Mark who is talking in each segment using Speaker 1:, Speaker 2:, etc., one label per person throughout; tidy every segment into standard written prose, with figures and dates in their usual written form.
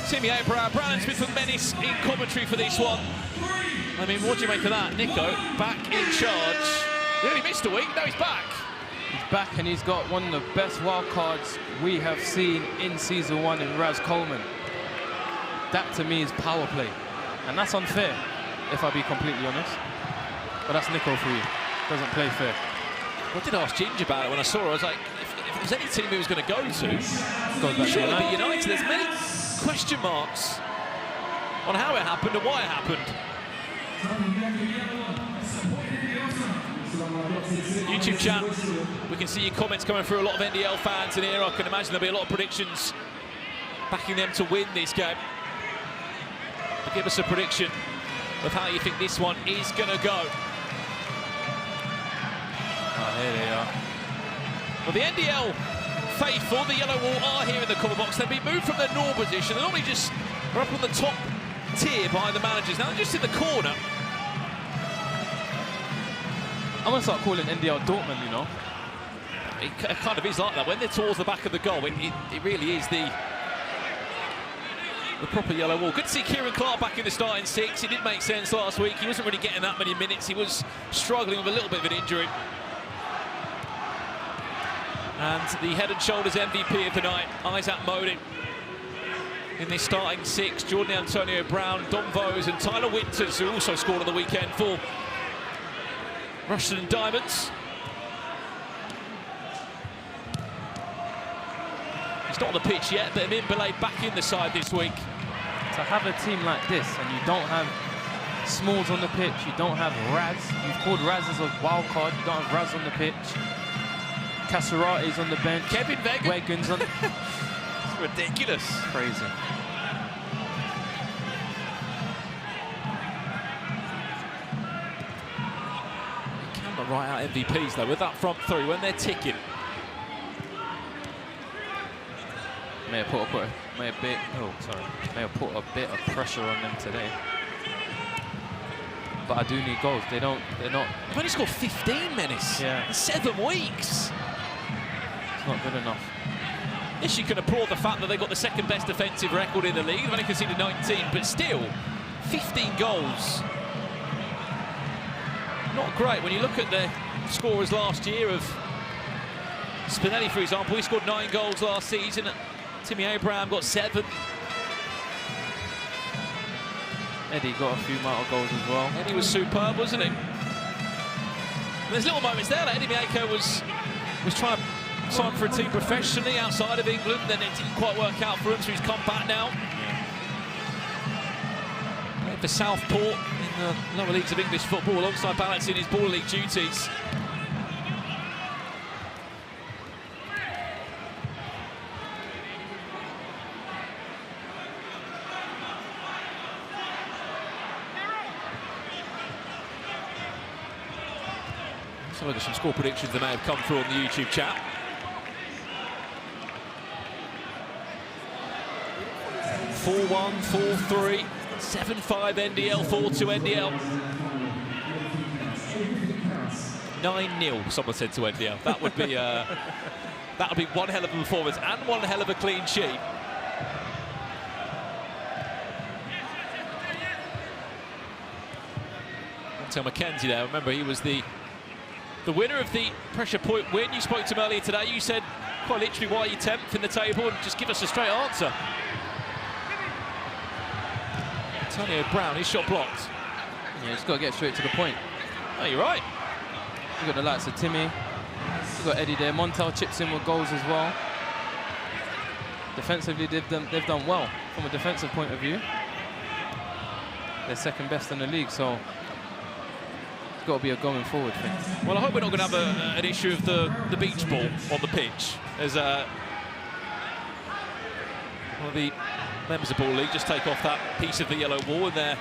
Speaker 1: Timmy Abraham, Brandon Smith and Menace in commentary for this one. I mean, what do you make of that? Nico, back in charge. He only missed a week, now he's back.
Speaker 2: He's back and he's got one of the best wild cards we have seen in season 1 in Raz Coleman. That to me is power play. And that's unfair, if I be completely honest. But that's Nico for you. Doesn't play fair.
Speaker 1: I did ask Ginger about it when I saw her. I was like, if there's any team he was going to go to, should it be United? There's many question marks on how it happened and why it happened. YouTube chat, we can see your comments coming through. A lot of NDL fans in here. I can imagine there'll be a lot of predictions backing them to win this game. But give us a prediction of how you think this one is going to go.
Speaker 2: Oh, here they are.
Speaker 1: Well, the NDL faithful, the yellow wall, are here in the comment box. They've been moved from their normal position. They're normally just up on the top tier behind the managers. Now they're just in the corner.
Speaker 2: I'm going to start calling NDL Dortmund, you know.
Speaker 1: It kind of is like that. When they're towards the back of the goal, it really is the proper yellow wall. Good to see Kieran Clark back in the starting 6. It did make sense last week. He wasn't really getting that many minutes. He was struggling with a little bit of an injury. And the head and shoulders MVP of the night, Isaac Modin. In this starting 6, Jordan Antonio Brown, Dom Vos and Tyler Winters, who also scored on the weekend for Rushden and Diamonds. He's not on the pitch yet, but Mbele back in the side this week.
Speaker 2: To have a team like this and you don't have Smalls on the pitch, you don't have Raz. You've called Raz as a wild card, you don't have Raz on the pitch. Casarate's on the bench.
Speaker 1: Kevin
Speaker 2: Wegan's on.
Speaker 1: It's ridiculous.
Speaker 2: Crazy.
Speaker 1: You cannot write out MVPs though with that front three when they're ticking.
Speaker 2: May have put a bit of pressure on them today. But I do need goals. They're not.
Speaker 1: They've only scored 15, Menace.
Speaker 2: Yeah.
Speaker 1: In 7 weeks.
Speaker 2: It's not good enough.
Speaker 1: Yes, you can applaud the fact that they've got the second best defensive record in the league. They've only conceded 19, but still, 15 goals. Not great when you look at the scorers last year of Spinelli, for example. He scored 9 goals last season. Timmy Abraham got 7.
Speaker 2: Eddie got a few amount of goals as well.
Speaker 1: Eddie was superb, wasn't he? And there's little moments there that Eddie Mieko was trying to sign for a team professionally outside of England, then it didn't quite work out for him, so he's come back now. Played for Southport in the lower leagues of English football alongside balancing his ball league duties. So look at some score predictions that may have come through on the YouTube chat. (4-1, 4-3, 7-5 NDL, 4-2 NDL. 9-0, someone said to NDL. That would be one hell of a performance and one hell of a clean sheet. Tell Mackenzie there. Remember, he was the winner of the pressure point win. You spoke to him earlier today. You said quite literally, why are you 10th in the table? And just give us a straight answer. Antonio Brown, his shot blocked.
Speaker 2: Yeah, just got to get straight to the point.
Speaker 1: Oh, you're right.
Speaker 2: We've got the likes of Timmy. We've got Eddie there. Montel chips in with goals as well. Defensively, they've done well from a defensive point of view. They're second best in the league, so it's got to be a going forward thing.
Speaker 1: Well, I hope we're not going to have an issue of the beach ball on the pitch. There's one of the members of Ball League just take off that piece of the yellow wall in their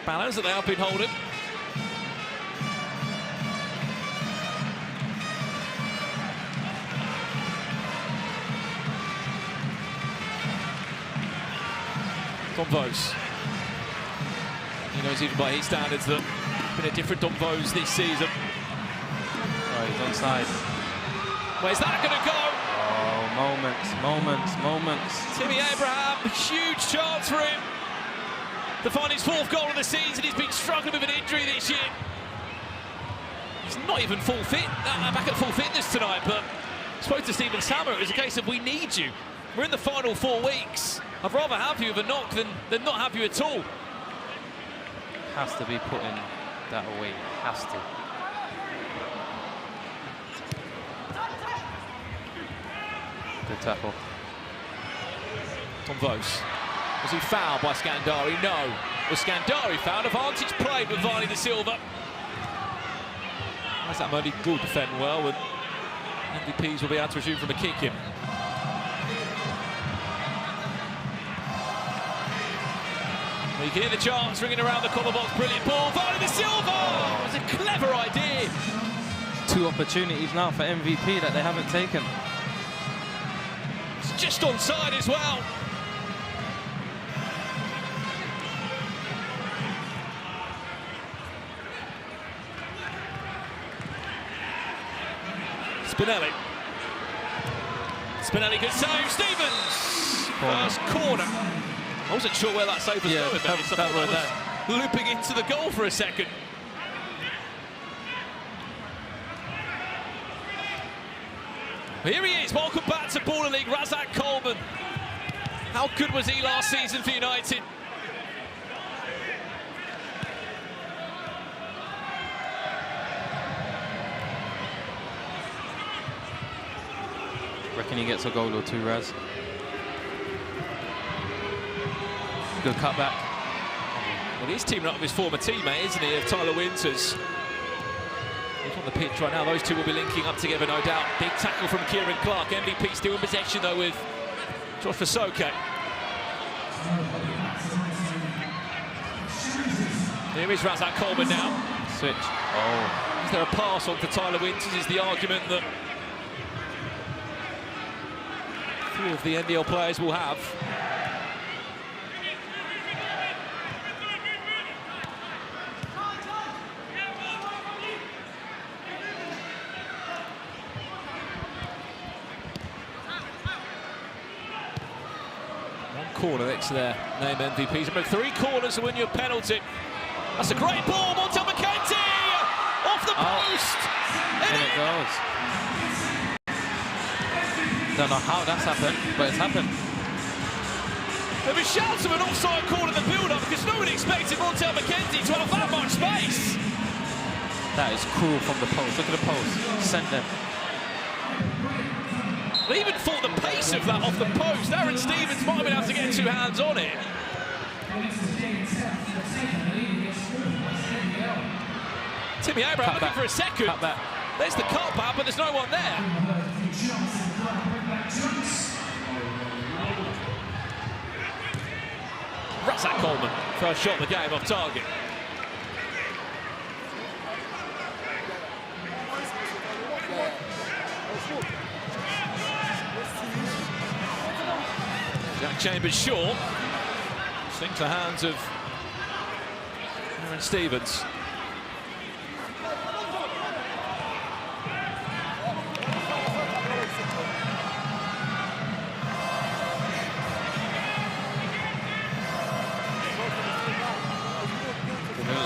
Speaker 1: balance that they have been holding. Dom Vos. He knows even by his standards that it's been a different Dom Vos this season.
Speaker 2: Oh, he's onside.
Speaker 1: Where's that going to go?
Speaker 2: Oh, Moments.
Speaker 1: Timmy Abraham, huge chance for him to find his 4th goal of the season. He's been struggling with an injury this year. He's not even back at full fitness tonight, but I spoke to Stephen Sammer. It was a case of, we need you. We're in the final 4 weeks. I'd rather have you with a knock than not have you at all.
Speaker 2: Has to be putting that away. Has to. Good tackle.
Speaker 1: Tom Vos. Was he fouled by Scandari? No. Was Scandari fouled? Advantage played with Varney da Silva. That Modi will defend well, and MVPs will be able to resume from a kick in. Well, you can hear the chants ringing around the corner box. Brilliant ball. Varney da Silva! It was a clever idea.
Speaker 2: 2 opportunities now for MVP that they haven't taken.
Speaker 1: It's just onside as well. Spinelli, good save. Stevens! First corner. I wasn't sure where that save was going. That was looping into the goal for a second. Here he is. Welcome back to Baller League. Razak Coleman. How good was he last season for United?
Speaker 2: Reckon he gets a goal or 2, Raz. Good cutback.
Speaker 1: Well, he's teaming up with his former teammate, isn't he, of Tyler Winters. He's on the pitch right now. Those two will be linking up together, no doubt. Big tackle from Kieran Clark. MVP still in possession, though, with Josh Fasoke. Here is Razak Coleman now.
Speaker 2: Switch. Oh.
Speaker 1: Is there a pass on for Tyler Winters? Is the argument that few of the NDL players will have. One corner next to their name MVPs. About 3 corners to win your penalty. That's a great ball. Montel McKenzie off the post.
Speaker 2: In it goes. Don't know how that's happened, but it's happened.
Speaker 1: There was shouts of an offside call in the build-up because no one expected Montel McKenzie to have that much space.
Speaker 2: That is cruel from the post. Look at the post. Send them.
Speaker 1: They even thought the pace of that off the post. Aaron Stevens might have been able to get 2 hands on it. Timmy Abraham looking for a second. There's the cutback, but there's no one there. Razak Coleman, first shot of the game off target. Jack Chambers short. Sinks the hands of Aaron Stevens.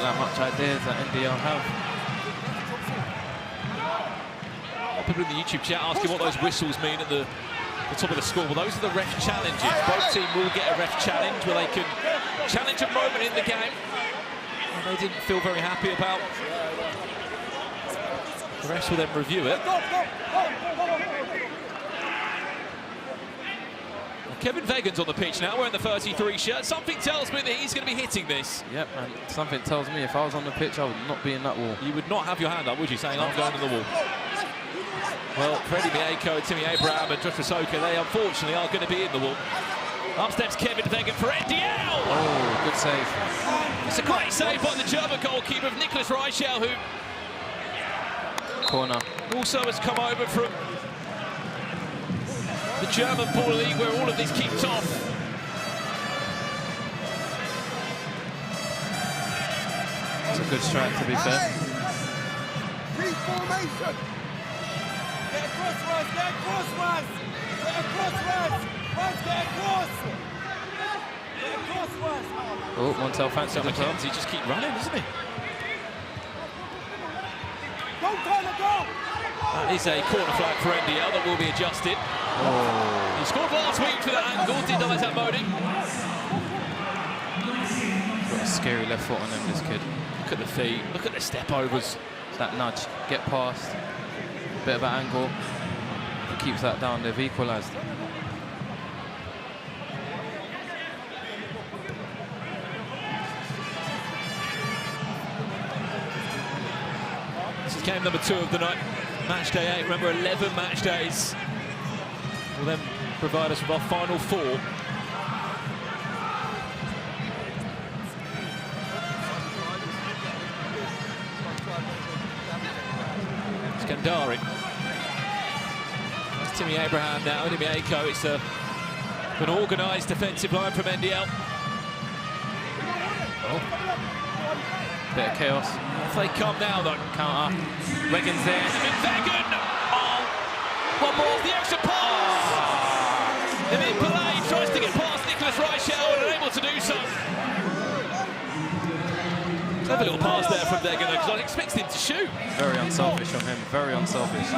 Speaker 2: That much ideas that NDL have.
Speaker 1: People in the YouTube chat asking what those whistles mean at the top of the score. Well, those are the ref challenges. Both teams will get a ref challenge where they can challenge a moment in the game. And they didn't feel very happy about. The refs will then review it. Kevin Vegan's on the pitch now, wearing the 33 shirt. Something tells me that he's going to be hitting this.
Speaker 2: Yep, and something tells me if I was on the pitch, I would not be in that wall.
Speaker 1: You would not have your hand up, would you, saying, I'm going to the wall? Well, Freddie Mieko, Timmy Abraham and Josh Fasoke, they unfortunately are going to be in the wall. Up steps Kevin Vegan for NDL.
Speaker 2: Oh, good save.
Speaker 1: It's a great save by the German goalkeeper of Nicholas Reichel, who
Speaker 2: corner
Speaker 1: also has come over from the German Baller League, where all of this kicked off.
Speaker 2: It's a good strike, to be fair.
Speaker 3: Reformation. Get across, Raz. Get across, Raz. Get across, Raz.
Speaker 2: Oh, Montel fancy the top.
Speaker 1: He just keep running, doesn't he? That is a corner flag for NDL that will be adjusted.
Speaker 2: Oh.
Speaker 1: He scored last week for that angle, denies that Modi.
Speaker 2: Got a scary left foot on him, this kid.
Speaker 1: Look at the feet, look at the step overs.
Speaker 2: That nudge, get past, bit of an angle. If he keeps that down, they've equalised.
Speaker 1: This is game number 2 of the night. Match day 8, remember 11 match days will then provide us with our final 4. Skandari. That's Timmy Abraham now, Timmy Aiko. It's an organised defensive line from NDL.
Speaker 2: Oh. Bit of chaos.
Speaker 1: If they come now though.
Speaker 2: Counter. Regan's there.
Speaker 1: Vegan! Oh! One more, the extra pass! Emil Pillay tries to get past Nicholas Reichel and unable to do so. Clever little pass there from Vegan because I expected him to shoot.
Speaker 2: Very unselfish from him, very unselfish.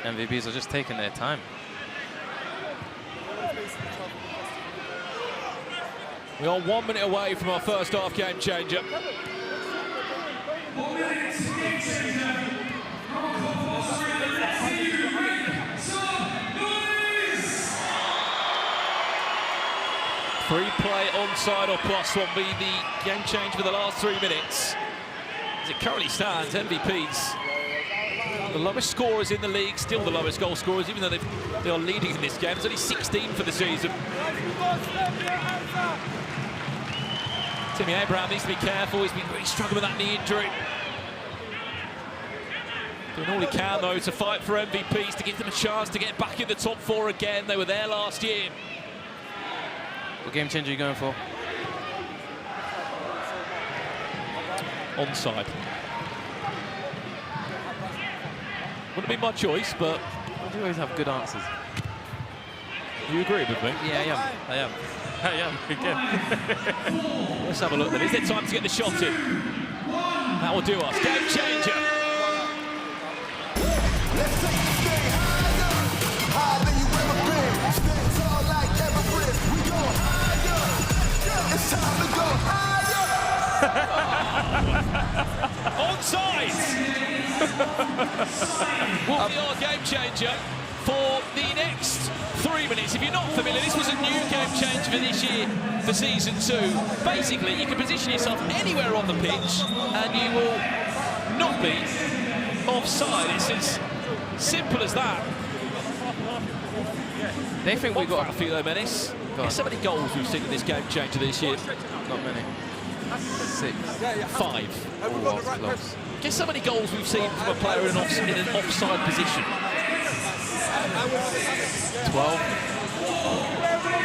Speaker 2: MVPs are just taking their time.
Speaker 1: We are 1 minute away from our first half game changer.
Speaker 3: 1 minute, game changer.
Speaker 1: Free play, onside or plus will be the game change for the last 3 minutes. As it currently stands, MVPs, the lowest scorers in the league, still the lowest goal scorers, even though they are leading in this game. There's only 16 for the season. Timmy Abraham needs to be careful. He's been really struggling with that knee injury. Doing all he can, though, to fight for MVPs, to give them a chance to get back in the top 4 again. They were there last year.
Speaker 2: What game changer are you going for?
Speaker 1: Onside. Wouldn't be my choice, but...
Speaker 2: You always have good answers.
Speaker 1: You agree with me?
Speaker 2: Yeah, I am. Again.
Speaker 1: Let's have a look then. Is there time to get the shot in? That will do us. Game changer.
Speaker 4: Let's take this thing higher than you ever been. Stand tall like Everest. We go higher. It's time to go higher.
Speaker 1: Onside. Will be our game changer for the next 3 minutes. If you're not familiar, this was a new game change for this year, for season 2. Basically, you can position yourself anywhere on the pitch and you will not be offside. It's as simple as that.
Speaker 2: They think we got
Speaker 1: a few though, Menace. Guess how many goals we've seen in this game changer this year?
Speaker 2: not many. 6.
Speaker 1: 5.
Speaker 2: Oh, that was close.
Speaker 1: Guess how many goals we've seen from a player in an offside position?
Speaker 2: 12.
Speaker 1: Well,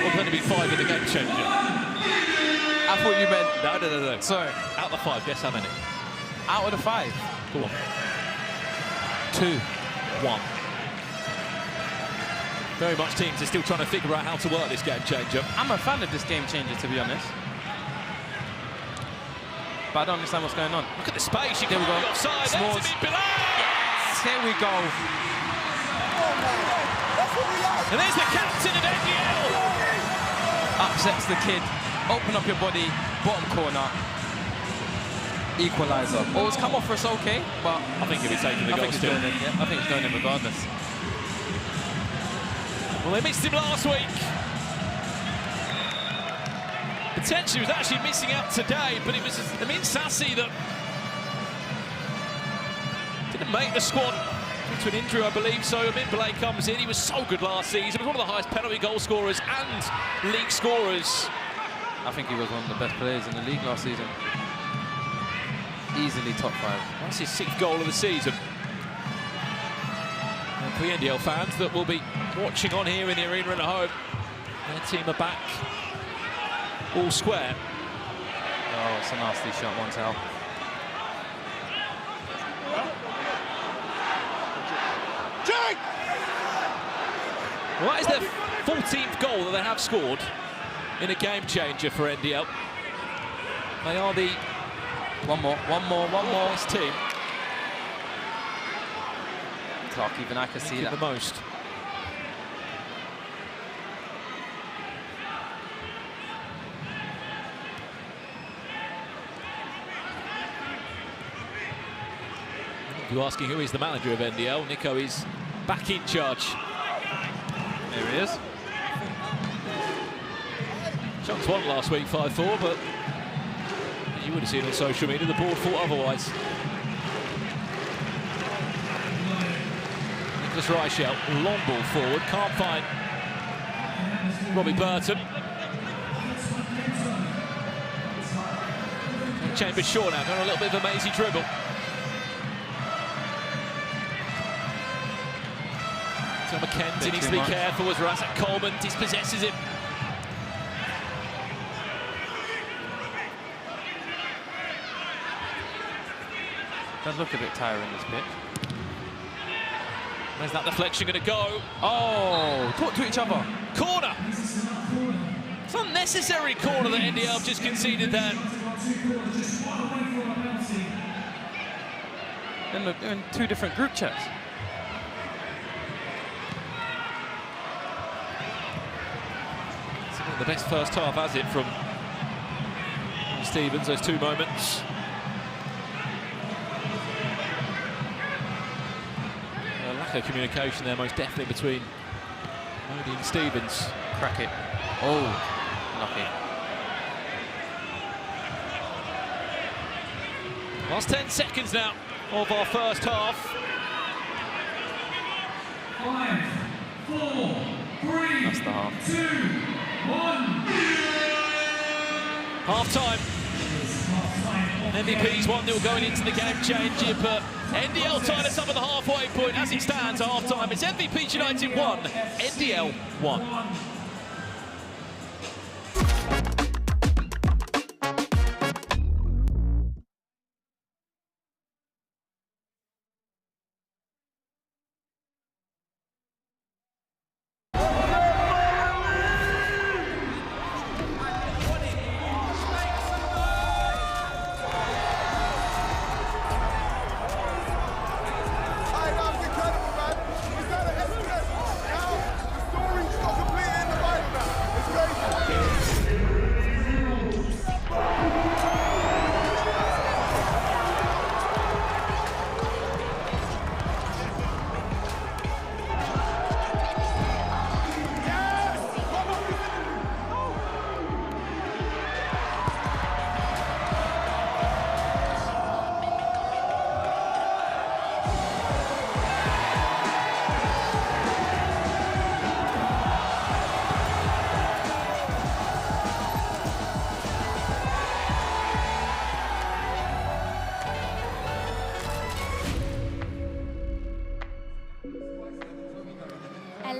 Speaker 1: there's only been 5 in the game changer.
Speaker 2: I thought you meant...
Speaker 1: No.
Speaker 2: Sorry.
Speaker 1: Out of the 5, guess how many?
Speaker 2: Out of the 5.
Speaker 1: Go on.
Speaker 2: 2.
Speaker 1: 1. Very much teams are still trying to figure out how to work this game changer.
Speaker 2: I'm a fan of this game changer, to be honest. But I don't understand what's going on.
Speaker 1: Look at the space. You
Speaker 2: There we
Speaker 1: can't
Speaker 2: go.
Speaker 1: be offside.
Speaker 2: Smalls.
Speaker 1: That's a bit below.
Speaker 2: Yes, here we go.
Speaker 1: And there's the captain of NDL.
Speaker 2: Upsets the kid. Open up your body. Bottom corner. Equaliser. Oh, it's come off for us okay, but
Speaker 1: I think he'll be taking the goal still.
Speaker 2: I think it's going in regardless.
Speaker 1: Well, they missed him last week. Potentially was actually missing out today, but it was Amin Sassi that didn't make the squad due to an injury, I believe. So Amin Pillay comes in. He was so good last season. He was one of the highest penalty goal scorers and league scorers.
Speaker 2: I think he was one of the best players in the league last season. Easily top 5.
Speaker 1: That's his 6th goal of the season. for the NDL fans that will be watching on here in the arena and at home. Their team are back all square.
Speaker 2: Oh, it's a nasty shot, Montel.
Speaker 1: Well, that is their 14th goal that they have scored in a game changer for NDL. They are the
Speaker 2: One more.
Speaker 1: best team.
Speaker 2: Clark, even I can see that.
Speaker 1: The most. You're asking who is the manager of NDL. Nico is back in charge.
Speaker 2: There he is.
Speaker 1: Chunks won last week 5-4, but as you would have seen on social media, the board thought otherwise. Nicholas Reichelt, long ball forward, can't find Robbie Burton. Chambers short now, going a little bit of a mazy dribble. So McKenzie needs to be careful as Razak Coleman dispossesses him.
Speaker 2: Does look a bit tiring, this pitch.
Speaker 1: Where's that deflection going to go?
Speaker 2: Oh, talk to each other.
Speaker 1: Corner! It's an unnecessary corner that NDL have just conceded there.
Speaker 2: And look, they're in two different group chats.
Speaker 1: The best first half has it from Stevens, those two moments. A lack of communication there, most definitely, between Modi and Stevens.
Speaker 2: Crack it. Oh, lucky.
Speaker 1: Last 10 seconds now of our first half.
Speaker 3: 5, 4, 3,
Speaker 2: That's the half.
Speaker 3: 2, 1.
Speaker 1: Half-time. MVP's 1-0 going into the game changer, but NDL tied us up at the halfway point. As it stands, half-time, it's MVP United 1, NDL 1.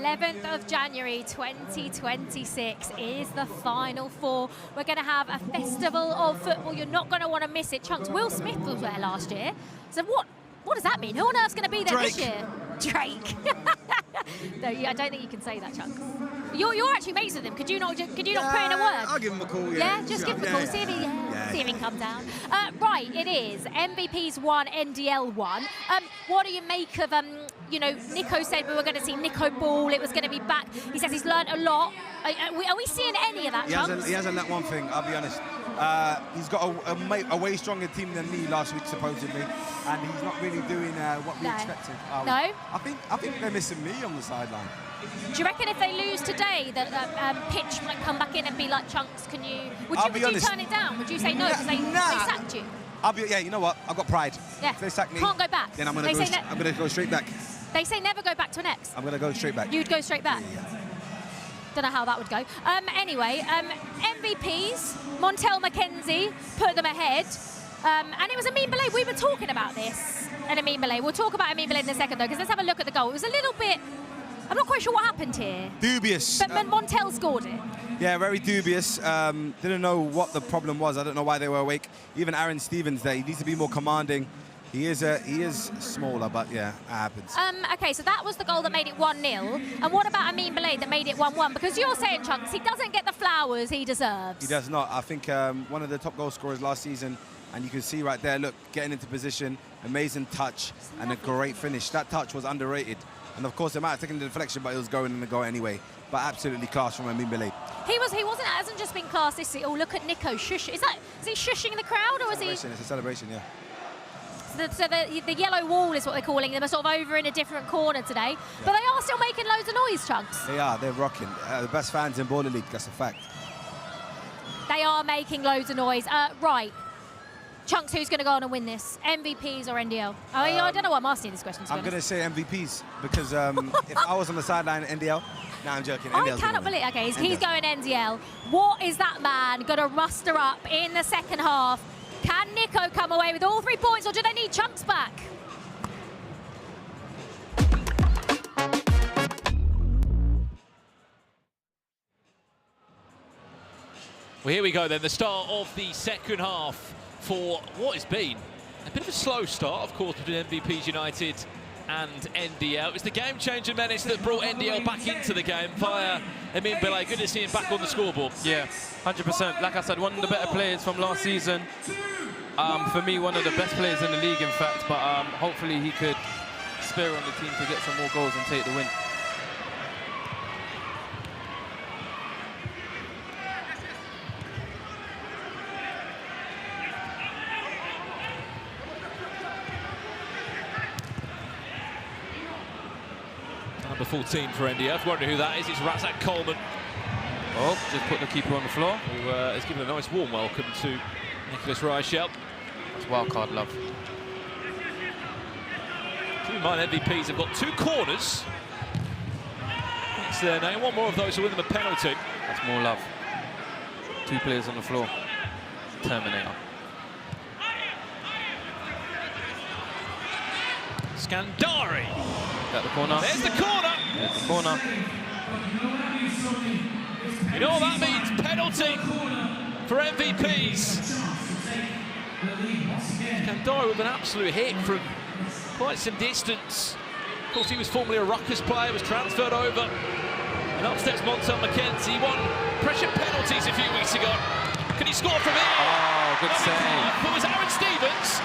Speaker 5: 11th of January 2026 is the Final Four. We're going to have a festival of football. You're not going to want to miss it. Chunks, Will Smith was there last year. So what does that mean? Who on earth's going to be there this year? Drake. No, I don't think you can say that, Chunks. You're actually mates with him. Could you not put in a word?
Speaker 6: I'll give him a call, yeah.
Speaker 5: Yeah, just give him a call. See if he can come down. Right, it is. MVP's 1, NDL 1. What do you make of, you know, Nico said we were going to see Nico Ball. It was going to be back. He says he's learnt a lot. Are we seeing any of that, Chunks?
Speaker 6: He hasn't let one thing, I'll be honest. He's got a way stronger team than me last week, supposedly, and he's not really doing what we expected.
Speaker 5: No?
Speaker 6: I think they're missing me on the sideline.
Speaker 5: Do you reckon if they lose today that Pitch might come back in and be like, Chunks, would you turn it down? Would you say no because they sacked you?
Speaker 6: You know what? I've got pride.
Speaker 5: Yeah.
Speaker 6: If they sack me,
Speaker 5: can't go back.
Speaker 6: Then I'm going to go straight back.
Speaker 5: They say never go back to an X.
Speaker 6: I'm going to go straight back.
Speaker 5: You'd go straight back?
Speaker 6: Yeah.
Speaker 5: Don't know how that would go. Anyway, MVPs, Montel McKenzie put them ahead. And it was a mean belay. We were talking about this. and Amin Malay. We'll talk about Amin Malay in a second, though, because let's have a look at the goal. It was a little bit... I'm not quite sure what happened here.
Speaker 6: Dubious.
Speaker 5: But Montel scored it.
Speaker 6: Yeah, very dubious. Didn't know what the problem was. I don't know why they were awake. Even Aaron Stevens there, he needs to be more commanding. He is smaller, but yeah, it happens.
Speaker 5: Okay, so that was the goal that made it 1-0. And what about Amin Malay that made it 1-1? Because you're saying, Chunks, he doesn't get the flowers he deserves.
Speaker 6: He does not. I think one of the top goal scorers last season, and you can see right there, look, getting into position, amazing touch, and a great finish. That touch was underrated. And of course, it might have taken the deflection, but it was going in the goal anyway. But absolutely class from Amin Malay.
Speaker 5: Hasn't just been class this season. Oh, look at Nico shush. Is he shushing the crowd, or is he?
Speaker 6: It's a celebration, yeah.
Speaker 5: So the yellow wall is what they're calling them. Are sort of over in a different corner today, but they are still making loads of noise, Chunks.
Speaker 6: They are. They're rocking. The best fans in Baller League. That's a fact.
Speaker 5: They are making loads of noise. Right. Chunks, who's going to go on and win this? MVPs or NDL? I don't know why I'm asking this question.
Speaker 6: I'm going to say MVPs because if I was on the sideline, NDL. No, I'm joking.
Speaker 5: I cannot believe. Okay, he's going NDL. What is that man going to muster up in the second half? Can Nico come away with all 3 points, or do they need Chunks back?
Speaker 1: Well, here we go then, the start of the second half for what has been a bit of a slow start, of course, between MVPs United and NDL. It's the game-changer menace that brought NDL back into the game via Amin Malay. Good to see him back on the scoreboard.
Speaker 2: Yeah, 100%. Like I said, one of the better players from last season. For me, one of the best players in the league, in fact. But hopefully he could spare on the team to get some more goals and take the win.
Speaker 1: Number 14 for NDL. If you wonder who that is, it's Razak Coleman.
Speaker 2: Oh, just put the keeper on the floor.
Speaker 1: Who has given a nice warm welcome to Nicholas Reichel.
Speaker 2: That's wildcard love.
Speaker 1: Keep in mind, MVPs have got 2 corners. It's their name. One more of those will win them a penalty.
Speaker 2: That's more love. 2 players on the floor. Terminator.
Speaker 1: Scandari.
Speaker 2: Got the corner.
Speaker 1: There's the corner.
Speaker 2: There's the corner.
Speaker 1: You know what that means? Penalty for MVPs. Scandari with an absolute hit from quite some distance. Of course, he was formerly a Ruckers player, was transferred over. And up steps Montel McKenzie. He won pressure penalties a few weeks ago. Can he score from here?
Speaker 2: Oh, good save.
Speaker 1: It was Aaron Stevens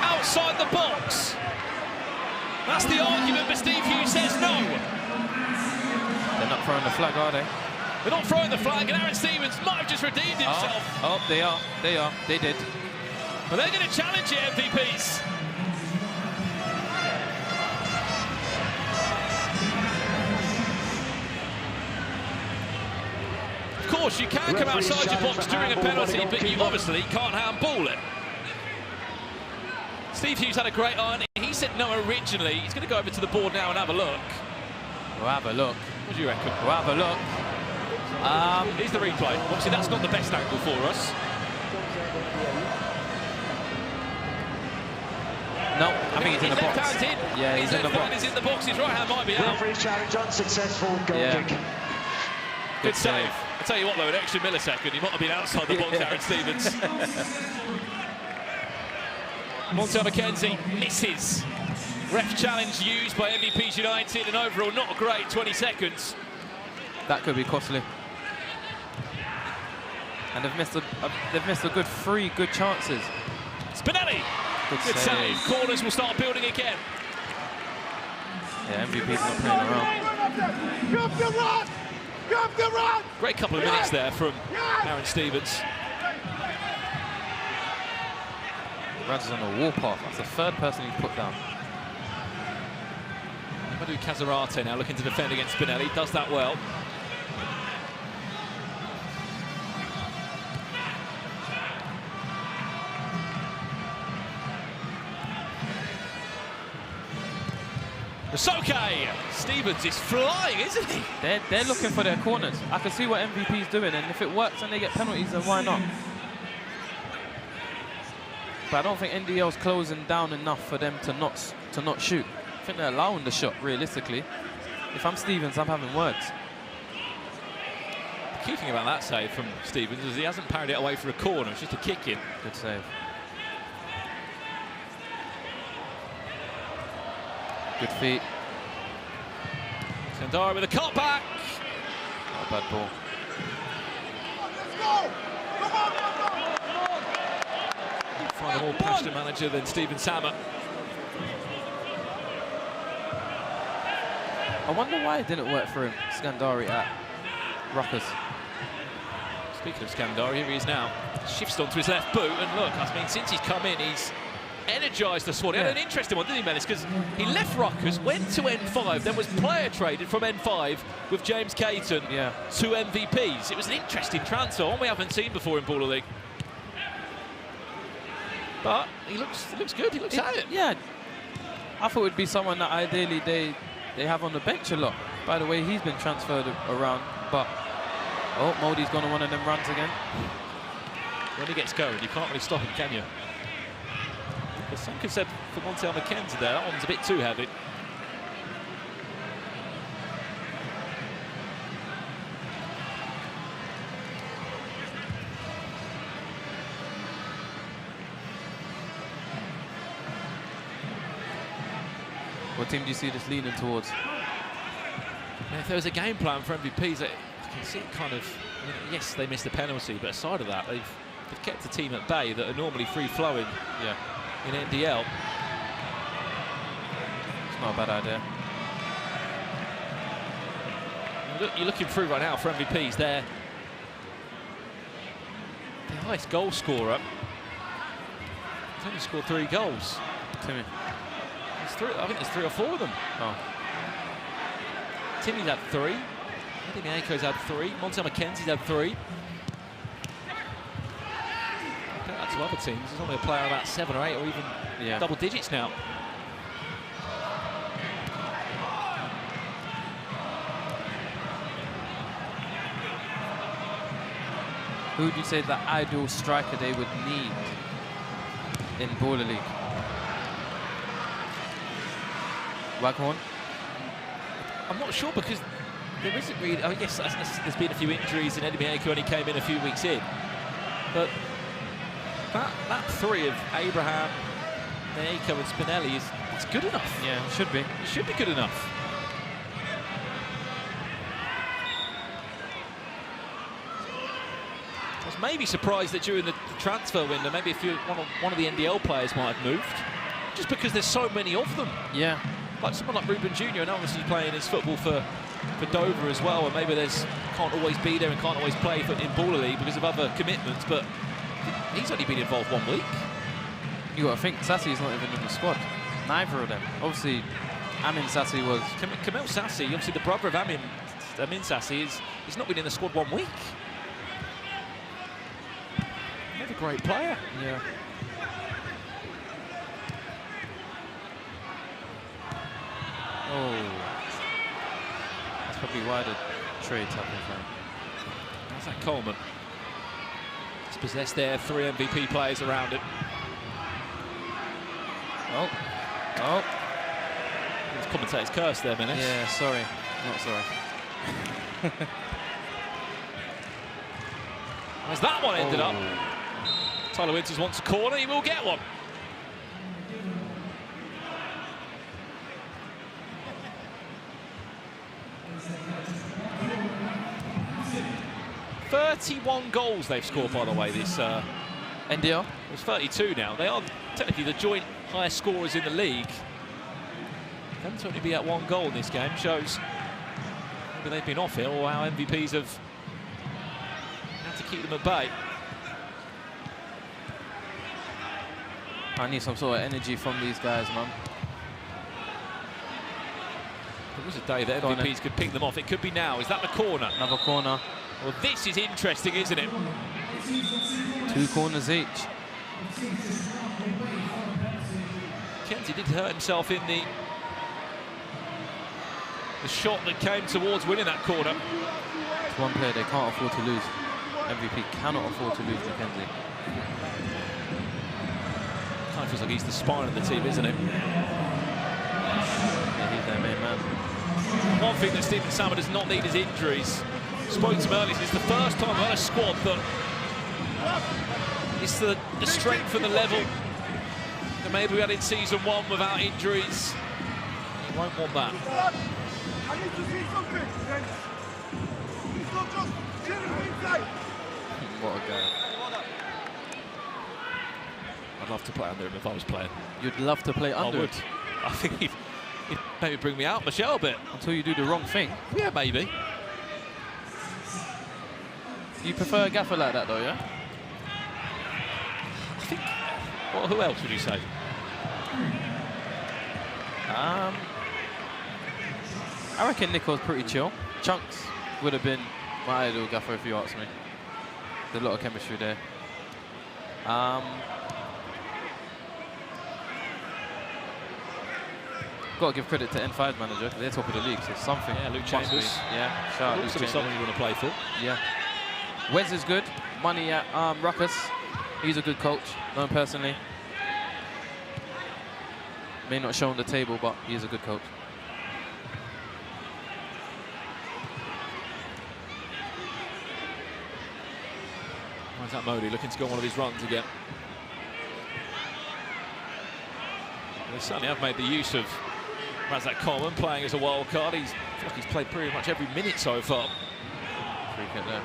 Speaker 1: outside the box. That's the argument, but Steve Hughes says no.
Speaker 2: They're not throwing the flag, are they?
Speaker 1: They're not throwing the flag, and Aaron Stevens might have just redeemed himself.
Speaker 2: Oh, they are. They are. They did.
Speaker 1: But they're going to challenge it, MVPs. Of course, you can come outside your box during a penalty, but you obviously can't handball it. Steve Hughes had a great eye on it. He said no originally. He's going to go over to the board now and have a look.
Speaker 2: We'll have a look.
Speaker 1: What do you reckon?
Speaker 2: We'll have a look.
Speaker 1: Here's the replay. Obviously, that's not the best angle for us.
Speaker 2: No, I think he's in the box.
Speaker 1: Left hand's in.
Speaker 2: Yeah, he's in the box.
Speaker 1: He's in the box. His right hand might be out.
Speaker 7: Referee's challenge on, successful goal kick.
Speaker 1: Good save. I'll tell you what, though, an extra millisecond, he might have been outside the box, Aaron Stevens. Montel McKenzie misses. Ref challenge used by MVPs United, and overall not a great 20 seconds.
Speaker 2: That could be costly. And they've missed a good 3 good chances.
Speaker 1: Spinelli. Good save. Corners will start building again.
Speaker 2: Yeah, MVP's not playing around.
Speaker 1: Great couple of minutes there from Aaron Stevens.
Speaker 2: Raz is on a warpath. That's the 3rd person he's put down.
Speaker 1: Madu Casarate now looking to defend against Spinelli. Does that well. Soke! Stevens is flying, isn't he?
Speaker 2: They're looking for their corners. I can see what MVP's doing, and if it works and they get penalties, then why not? But I don't think NDL's closing down enough for them to not shoot. I think they're allowing the shot, realistically. If I'm Stevens, I'm having words.
Speaker 1: The key thing about that save from Stevens is he hasn't parried it away for a corner. It's just a kick in.
Speaker 2: Good save. Good feet.
Speaker 1: Skandari with a cut back.
Speaker 2: Not a bad ball.
Speaker 1: Find a more passionate manager than Stephen Sammer.
Speaker 2: I wonder why it didn't work for him, Skandari at Rutgers.
Speaker 1: Speaking of Skandari, here he is now. Shifts onto his left boot, and look, I mean, since he's come in, he's energised the squad. He had an interesting one, didn't he, Melis? Because he left Rutgers, went to N5, then was player traded from N5 with James Caton to MVPs. It was an interesting transfer, one we haven't seen before in Baller League. But he looks good, he looks at it.
Speaker 2: Yeah, I thought it would be someone that ideally they have on the bench a lot. By the way, he's been transferred around, but oh, Modi's gone on one of them runs again.
Speaker 1: When he gets going, you can't really stop him, can you? As some could said for Montel McKenzie there, that one's a bit too heavy.
Speaker 2: What team do you see this leaning towards?
Speaker 1: And if there was a game plan for MVPs, you can see it kind of, I mean, yes, they missed a penalty, but aside of that, they've kept a team at bay that are normally free-flowing in NDL.
Speaker 2: It's not a bad idea.
Speaker 1: You're looking through right now for MVPs. They're the highest goal scorer. He's only scored 3 goals.
Speaker 2: Timmy.
Speaker 1: I think there's 3 or 4 of them.
Speaker 2: Oh.
Speaker 1: Timmy's had 3. Eddie Miako's had 3. Montel McKenzie's had 3. Compare that to other teams. There's only a player about 7 or 8 or even double digits now.
Speaker 2: Who would you say the ideal striker they would need in Baller League? Waghorn?
Speaker 1: I'm not sure because there isn't really. Oh yes, there's been a few injuries and Eddie Miako only came in a few weeks in. But that 3 of Abraham, Miako and Spinelli is good enough.
Speaker 2: Yeah, it should be.
Speaker 1: It should be good enough. I was maybe surprised that during the transfer window, maybe one of the NDL players might have moved, just because there's so many of them.
Speaker 2: Yeah.
Speaker 1: Like someone like Ruben Jr. and obviously playing his football for Dover as well, and maybe can't always be there and can't always play in Baller League because of other commitments, but he's only been involved 1 week.
Speaker 2: You got to think Sassi's not even in the squad. Neither of them. Obviously, Amin Sassi was.
Speaker 1: Kamil Sassi, obviously the brother of Amin Sassi, he's not been in the squad 1 week. Another great player.
Speaker 2: Yeah. Oh, that's probably why the trade's happening for him.
Speaker 1: How's that Coleman? He's possessed there, 3 MVP players around him.
Speaker 2: Oh, oh.
Speaker 1: It's commentator's curse there, Menace.
Speaker 2: Yeah, sorry, not sorry.
Speaker 1: As that one ended up. Tyler Winters wants a corner, he will get one. "31 goals they've scored, by the way, this
Speaker 2: NDL?
Speaker 1: It's 32 now. They are technically the joint highest scorers in the league. Them to only be at 1 goal in this game shows maybe they've been off it, or our MVPs have had to keep them at bay.
Speaker 2: I need some sort of energy from these guys, man.
Speaker 1: There was a day that MVPs could pick them off. It could be now. Is that the corner?
Speaker 2: Another corner.
Speaker 1: Well, this is interesting, isn't it?
Speaker 2: 2 corners each.
Speaker 1: Kenzie did hurt himself in the shot that came towards winning that corner.
Speaker 2: It's one player they can't afford to lose. MVP cannot afford to lose, McKenzie.
Speaker 1: feels like he's the spine of the team, isn't he?
Speaker 2: Yeah, he's their main man.
Speaker 1: One thing that Stephen Salmon does not need is injuries. Spoke to him earlier, it's the first time we've had a squad that it's the strength and the level that maybe we had in season 1 without injuries. He won't want that.
Speaker 4: I need to see something. He's not just chilling inside.
Speaker 2: What a guy.
Speaker 1: I'd love to play under him if I was playing.
Speaker 2: You'd love to play under
Speaker 1: I would.
Speaker 2: him?
Speaker 1: I think he'd maybe bring me out Michelle a bit.
Speaker 2: Until you do the wrong thing?
Speaker 1: Yeah, maybe.
Speaker 2: You prefer a gaffer like that though, yeah?
Speaker 1: I think, well, who else would you say?
Speaker 2: I reckon Nico's pretty chill. Chunks would have been my ideal gaffer if you ask me. There's a lot of chemistry there. Got to give credit to N5's manager. They're top of the league, so something.
Speaker 1: Yeah, Luke
Speaker 2: must
Speaker 1: Chambers.
Speaker 2: be. Yeah, shout out Luke
Speaker 1: Also
Speaker 2: Chambers.
Speaker 1: someone you want to play for.
Speaker 2: Yeah. Wes is good. Money at Ruckus. He's a good coach, known personally. May not show on the table, but he is a good coach.
Speaker 1: Where's that Modi looking to go on one of his runs again? They certainly have made the use of Razak Coleman playing as a wild card. I feel like he's played pretty much every minute so far.
Speaker 2: Free kick there.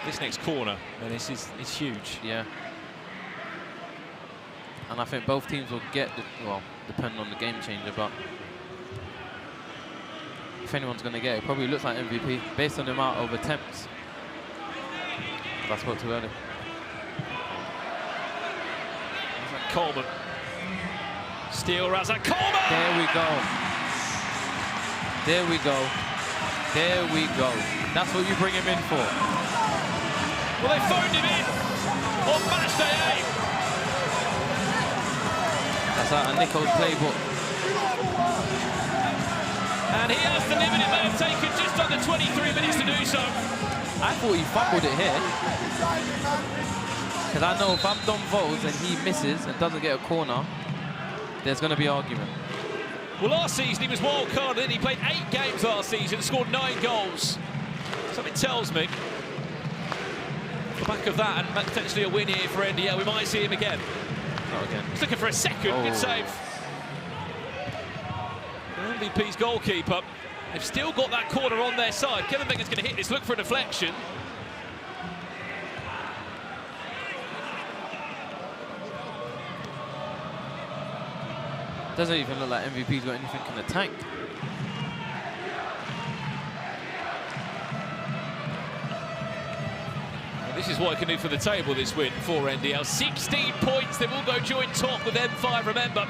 Speaker 1: This next corner, and this is huge.
Speaker 2: Yeah. And I think both teams will get, well, depending on the game changer, but if anyone's going to get it, probably looks like MVP based on the amount of attempts I spoke to earlier.
Speaker 1: Razak Coleman. Steal Razak Coleman!
Speaker 2: There we go. There we go. There we go. That's what you bring him in for.
Speaker 1: Well, they phoned him in on match day 8.
Speaker 2: That's out of Nico's playbook.
Speaker 1: And he has delivered. It may have taken just under 23 minutes to do so.
Speaker 2: I thought he fumbled it here. Because I know if I'm Dom Vols and he misses and doesn't get a corner, there's going to be argument.
Speaker 1: Well, last season he was wild card, and then he played 8 games last season, scored 9 goals. Something tells me, off the back of that, and potentially a win here for NDL, we might see him again.
Speaker 2: Not again.
Speaker 1: He's looking for a second.
Speaker 2: Oh.
Speaker 1: Good save. The MVP's goalkeeper. They've still got that corner on their side. Kevin Becker's going to hit this. Look for a deflection.
Speaker 2: Doesn't even look like MVP's got anything in the tank.
Speaker 1: And this is what it can do for the table, this win for NDL. 16 points. They will go joint top with M5. Remember,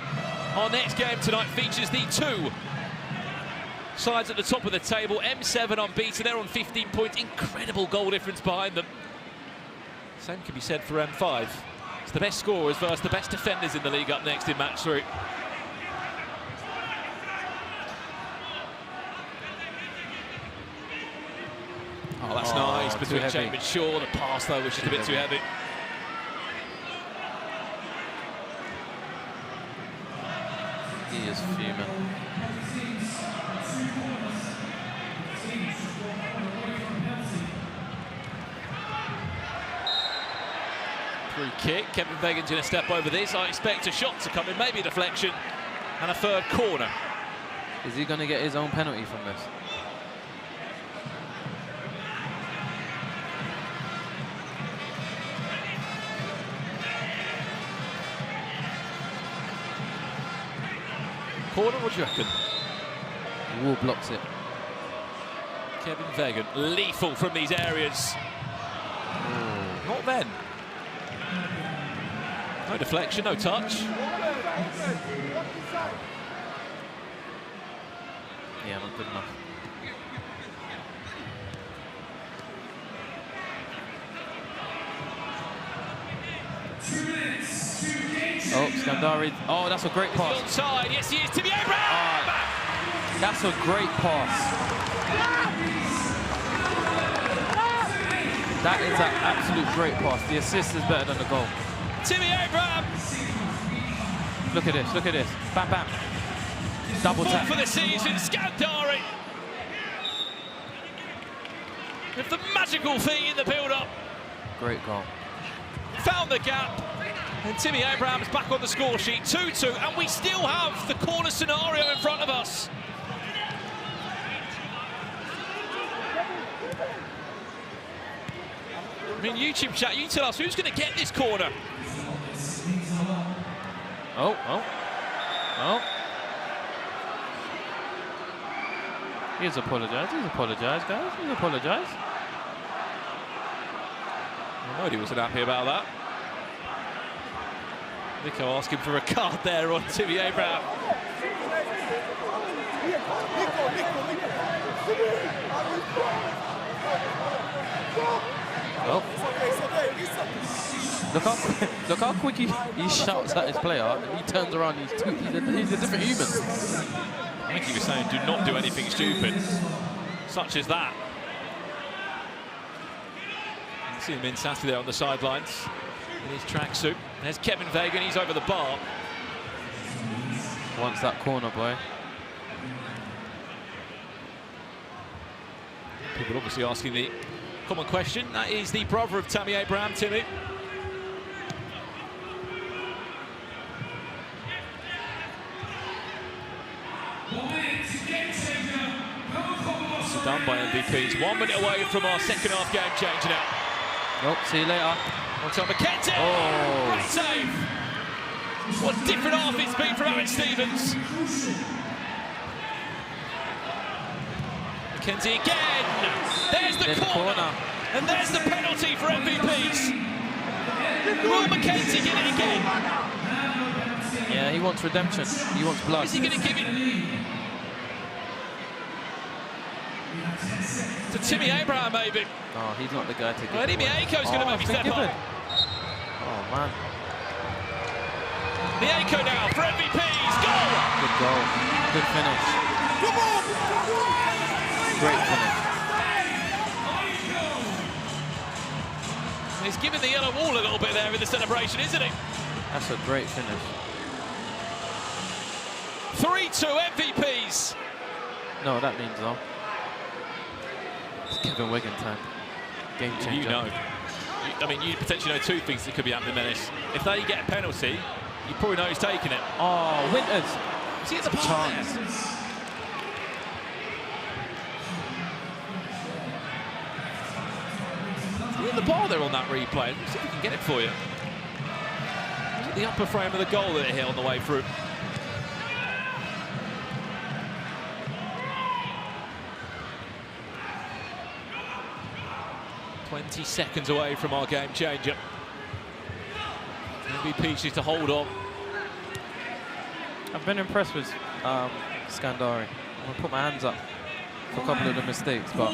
Speaker 1: our next game tonight features the 2 sides at the top of the table. M7 unbeaten. They're on 15 points. Incredible goal difference behind them. Same can be said for M5. It's the best scorers versus the best defenders in the league up next in match 3. Oh, that's nice between Chambers and Shaw. The pass, though, was just a bit too heavy.
Speaker 2: He is fuming.
Speaker 1: Free kick. Kevin Began's going to step over this. I expect a shot to come in, maybe a deflection, and a third corner.
Speaker 2: Is he going to get his own penalty from this?
Speaker 1: Corner, what do you reckon?
Speaker 2: The wall blocks it.
Speaker 1: Kevin Vegan, lethal from these areas. Not then. No deflection, no touch.
Speaker 2: Yeah, not good enough. Oh, Skandari. Oh, that's a great pass.
Speaker 1: Onside, yes he is, Timmy Abraham!
Speaker 2: That's a great pass. That is an absolute great pass. The assist is better than the goal.
Speaker 1: Timmy Abraham.
Speaker 2: Look at this, look at this. Bam, bam. Double
Speaker 1: Fourth
Speaker 2: tap.
Speaker 1: for the season, Scandari. With the magical feet in the build-up.
Speaker 2: Great goal.
Speaker 1: Found the gap. And Timmy Abraham's back on the score sheet, 2-2. And we still have the corner scenario in front of us. I mean, YouTube chat, you tell us who's going to get this corner.
Speaker 2: Oh, oh, oh. He's apologised, guys. He's apologised.
Speaker 1: Modi wasn't happy about that. Nico asking for a card there on Timmy Abraham.
Speaker 2: Oh. Look how quick he shouts at his player, and he turns around. He's a different human.
Speaker 1: I think he was saying, do not do anything stupid, such as that. You can see him in Sassy there on the sidelines in his tracksuit. There's Kevin Vagan, he's over the bar.
Speaker 2: Wants that corner, boy.
Speaker 1: People obviously asking the common question. That is the brother of Tammy Abraham, Timmy. Done by MVPs. 1 minute away from our second half game changer now.
Speaker 2: Nope, see you later.
Speaker 1: On top of McKenzie.
Speaker 2: Oh.
Speaker 1: Great save. What a different half it's been from Aaron Stevens. McKenzie again. There's the corner. And there's the penalty for MVPs. Will McKenzie get it again?
Speaker 2: Yeah, he wants redemption. He wants blood.
Speaker 1: Is he going to give it to Timmy Abraham, maybe?
Speaker 2: Oh, he's not the guy to give
Speaker 1: Eddie Miako's going to maybe step up.
Speaker 2: Oh, man.
Speaker 1: Miako now for MVPs. Goal!
Speaker 2: Good goal. Good finish. Great finish.
Speaker 1: He's giving the yellow wall a little bit there in the celebration, isn't he?
Speaker 2: That's a great finish.
Speaker 1: 3-2 MVPs.
Speaker 2: No, that means no. It's Kevin Wigan time. Game changer.
Speaker 1: You know. I mean, you potentially know two things that could be happening, Menace. If they get a penalty, you probably know who's taking it.
Speaker 2: Oh, Winters.
Speaker 1: See at the chance. See at the bar there on that replay. Let's see if we can get it for you. Was it the upper frame of the goal that it hit on the way through? "20 seconds away from our game changer. MVP needs to hold on.
Speaker 2: I've been impressed with Scandari. I'm going to put my hands up for a couple of the mistakes, but...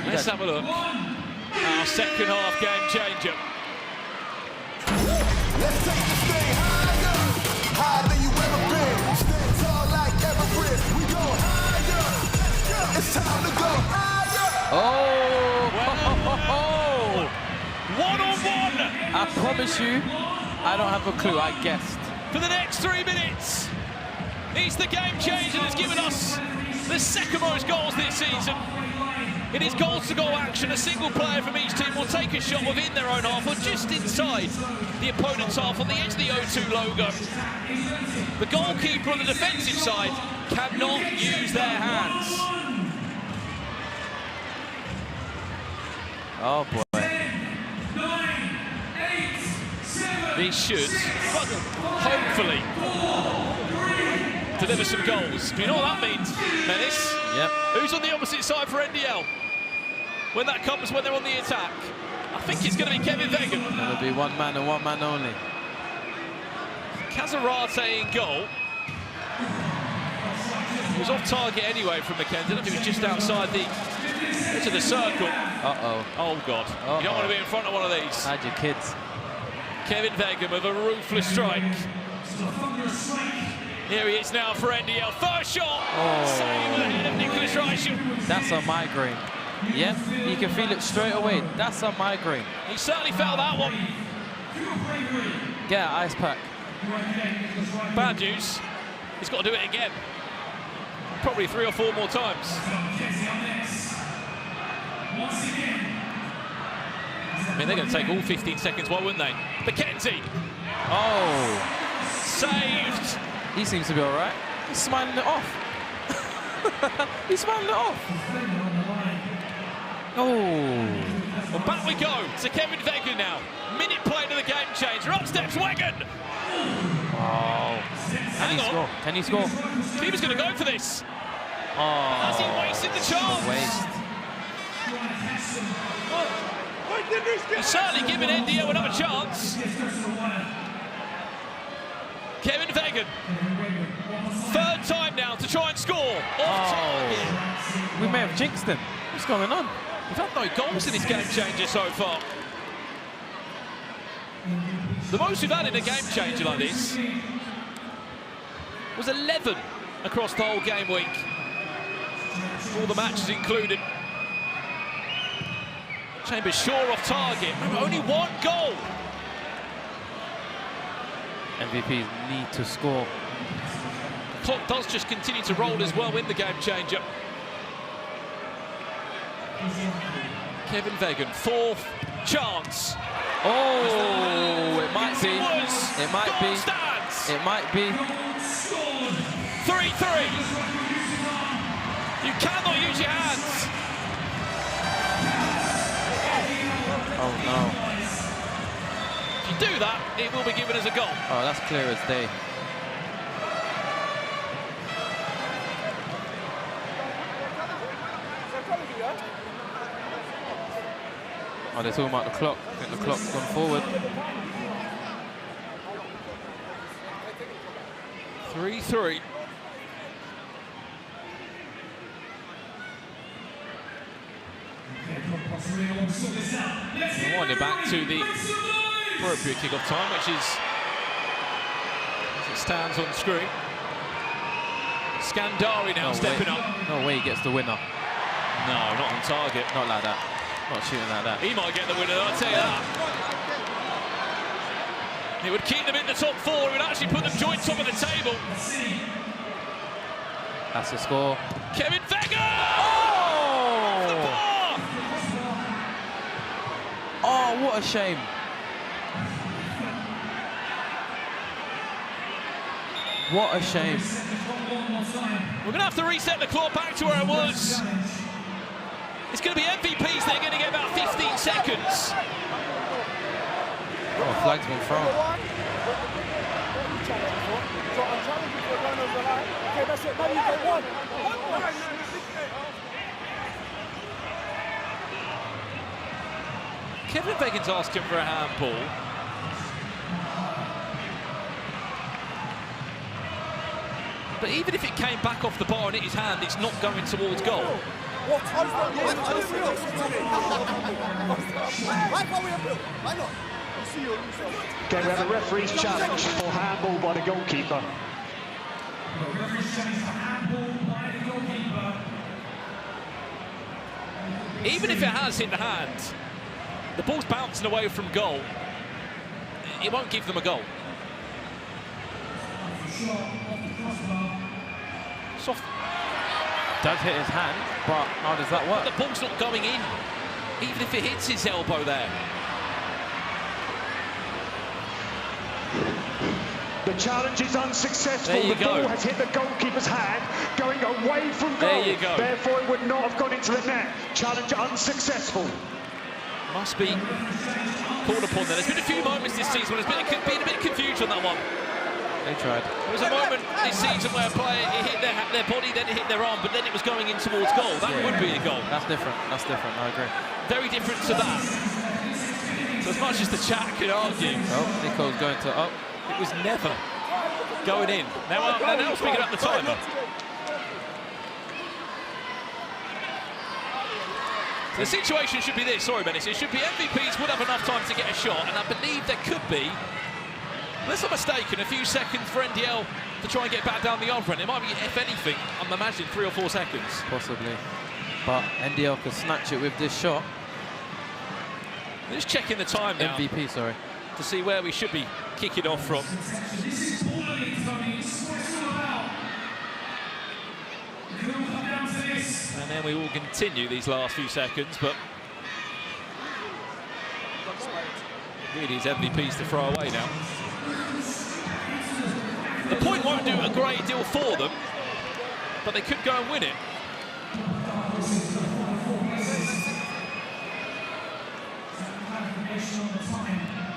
Speaker 1: Let's have a look. Our second half game changer.
Speaker 4: Let's take this thing higher than you ever been. Stand tall like Everest. We go higher. It's time to go higher.
Speaker 2: Oh!
Speaker 1: Well, one-on-one.
Speaker 2: I promise you, I don't have a clue. I guessed.
Speaker 1: For the next 3 minutes. He's the game changer that's given us the second most goals this season. It is goals-to-goal action. A single player from each team will take a shot within their own half or just inside the opponent's half on the edge of the O2 logo. The goalkeeper on the defensive side cannot use their hands.
Speaker 2: Oh, boy.
Speaker 3: 10, 9, 8, 7,
Speaker 1: He should, hopefully, deliver some goals. You know what that means, Menace?
Speaker 2: Yep.
Speaker 1: Who's on the opposite side for NDL? When that comes, when they're on the attack. I think it's going to be Kevin Vagan.
Speaker 2: It'll be one man and one man only.
Speaker 1: Casarate in goal. He was off target anyway from McKenzie. I don't think he was just outside the edge of the circle.
Speaker 2: Uh-oh.
Speaker 1: Oh, God. You don't want to be in front of one of these.
Speaker 2: Hide your kids.
Speaker 1: Kevin Vagan with a ruthless strike. Here he is now for NDL. First shot.
Speaker 2: Oh.
Speaker 1: Save ahead of Nicholas Reichel.
Speaker 2: That's a migraine. Yeah, you can feel it straight away. That's a migraine.
Speaker 1: He certainly felt that one.
Speaker 2: Get an ice pack.
Speaker 1: Bad news. He's got to do it again. Probably 3 or 4 more times. I mean, they're going to take all 15 seconds, why wouldn't they? McKenzie.
Speaker 2: Oh.
Speaker 1: Saved.
Speaker 2: He seems to be all right. He's smiling it off. He's smiling it off. Oh.
Speaker 1: Well, back we go to Kevin Vegan now. Minute play to the game changer. Up steps Wagon.
Speaker 2: Oh. Can he score? Can he score?
Speaker 1: He was going to go for this.
Speaker 2: Oh.
Speaker 1: Has he wasted the chance?
Speaker 2: Waste.
Speaker 1: He's certainly given NDL another chance. Kevin Vegan. 3rd time now to try and score. Off target.
Speaker 2: We may have jinxed him. What's going on?
Speaker 1: We've had no goals in this game changer so far. The most we've had in a game changer like this was 11 across the whole game week. All the matches included. Chambers sure off target. Only 1 goal.
Speaker 2: MVPs need to score.
Speaker 1: The clock does just continue to roll as well in the game changer. Kevin Vegan, 4th chance.
Speaker 2: Oh, it might be. It might be. It might be.
Speaker 1: 3-3. You cannot use your hands.
Speaker 2: Oh no.
Speaker 1: If you do that, it will be given as a goal.
Speaker 2: Oh, that's clear as day. Oh, they're talking about the clock. I think the clock's gone forward.
Speaker 1: 3-3. We wind it back to the appropriate kick-off time, which is, as it stands on screen, Scandari now stepping up.
Speaker 2: No way he gets the winner.
Speaker 1: No, not on target.
Speaker 2: Not like that. Not shooting like that.
Speaker 1: He might get the winner, I'll tell you that. It would keep them in the top 4. It would actually put them joint top of the table.
Speaker 2: That's the score.
Speaker 1: Kevin Vegan!
Speaker 2: Oh! Oh, what a shame. What a shame.
Speaker 1: We're going to have to reset the clock back to where it was. It's going to be MVPs. They're going to get about 15 seconds.
Speaker 2: Oh, flag's been thrown.
Speaker 1: Kevin Vegan's asking for a handball. But even if it came back off the bar and hit his hand, it's not going towards goal.
Speaker 4: What? Why can't we appeal? Why not?
Speaker 7: Okay, we have a referee's challenge for handball by the goalkeeper.
Speaker 1: Even if it has hit the hand, the ball's bouncing away from goal. It won't give them a goal. Soft.
Speaker 2: Does hit his hand, but how does that work?
Speaker 1: The ball's not going in, even if it hits his elbow there.
Speaker 7: The challenge is unsuccessful.
Speaker 1: There you
Speaker 7: the
Speaker 1: go.
Speaker 7: ball has hit the goalkeeper's hand, going away from goal.
Speaker 1: There you go.
Speaker 7: Therefore, it would not have gone into the net. Challenge unsuccessful.
Speaker 1: Must be called upon there. There's been a few moments this season where there's been a bit confused on that one.
Speaker 2: They tried.
Speaker 1: There was a moment this season where a player hit their body, then it hit their arm, but then it was going in towards goal. That would be a goal.
Speaker 2: That's different. That's different. I agree.
Speaker 1: Very different to that. So as much as the chat could argue,
Speaker 2: Oh, Nico's going to up.
Speaker 1: it was never going in. Now speaking about the timer. The situation should be this. Sorry, Dennis. It should be MVPs would have enough time to get a shot, and I believe there could be, unless I'm mistaken, a few seconds for NDL to try and get back down the other end. It might be, if anything, I'm imagining 3 or 4 seconds.
Speaker 2: Possibly. But NDL could snatch it with this shot.
Speaker 1: We're just checking the time now.
Speaker 2: MVP, sorry.
Speaker 1: To see where we should be kicking off from.
Speaker 3: This is all that it's coming. It's what it's all about. It will come down to this.
Speaker 1: And then we will continue these last few seconds, but really his MVPs to throw away now. The point won't do a great deal for them, but they could go and win it.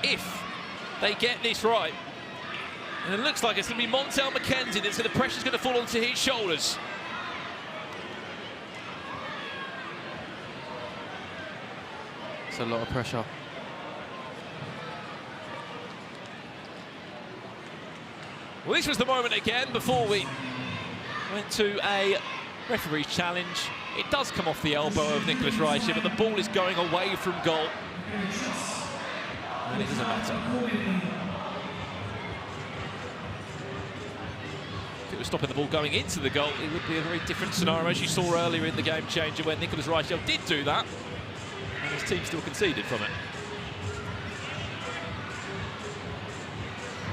Speaker 1: If they get this right. And it looks like it's going to be Montel McKenzie that's the pressure's going to fall onto his shoulders.
Speaker 2: It's a lot of pressure.
Speaker 1: Well, this was the moment again before we went to a referee's challenge. It does come off the elbow of Nicholas Reiche, but the ball is going away from goal. And it doesn't matter. If it was stopping the ball going into the goal, it would be a very different scenario, as you saw earlier in the game changer, when Nicholas Reiche did do that, and his team still conceded from it.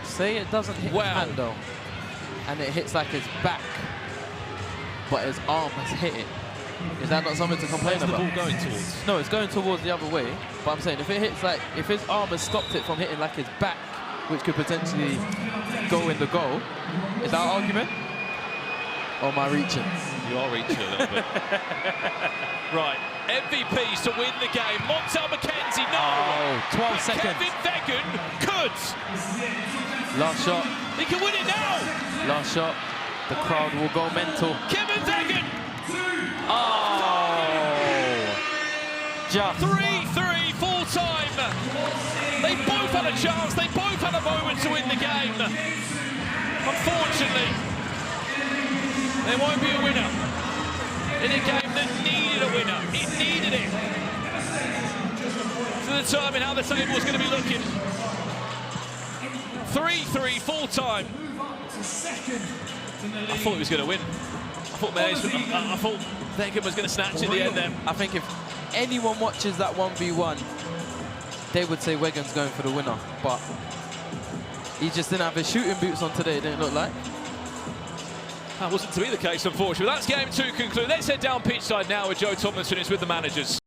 Speaker 2: Say it doesn't hit his hand though, and it hits like his back, but his arm has hit it. Is that not something to complain about?
Speaker 1: Where's the ball going towards?
Speaker 2: No, it's going towards the other way. But I'm saying if it hits like, if his arm has stopped it from hitting like his back, which could potentially go in the goal, is that an argument? Or am I reaching?
Speaker 1: You are reaching a little bit. Right, MVPs to win the game. Montel McKenzie, no!
Speaker 2: Oh, 12 seconds.
Speaker 1: Kevin Vegan could.
Speaker 2: Last shot.
Speaker 1: He can win it now.
Speaker 2: Last shot. The crowd will go mental.
Speaker 1: Kevin Vegan.
Speaker 2: Oh! Just
Speaker 1: 3-3 full time. They both had a chance. They both had a moment to win the game. Unfortunately, there won't be a winner in a game that needed a winner. It needed it to determine how the table was going to be looking. 3-3 full time. I thought he was going to win. I thought Vegan was going to snatch it at the end there.
Speaker 2: I think if anyone watches that 1v1, they would say Wigan's going for the winner. But he just didn't have his shooting boots on today, it didn't look like.
Speaker 1: That wasn't to be the case, unfortunately. That's game 2 concluded. Let's head down pitch side now with Joe Tomlinson, who's with the managers.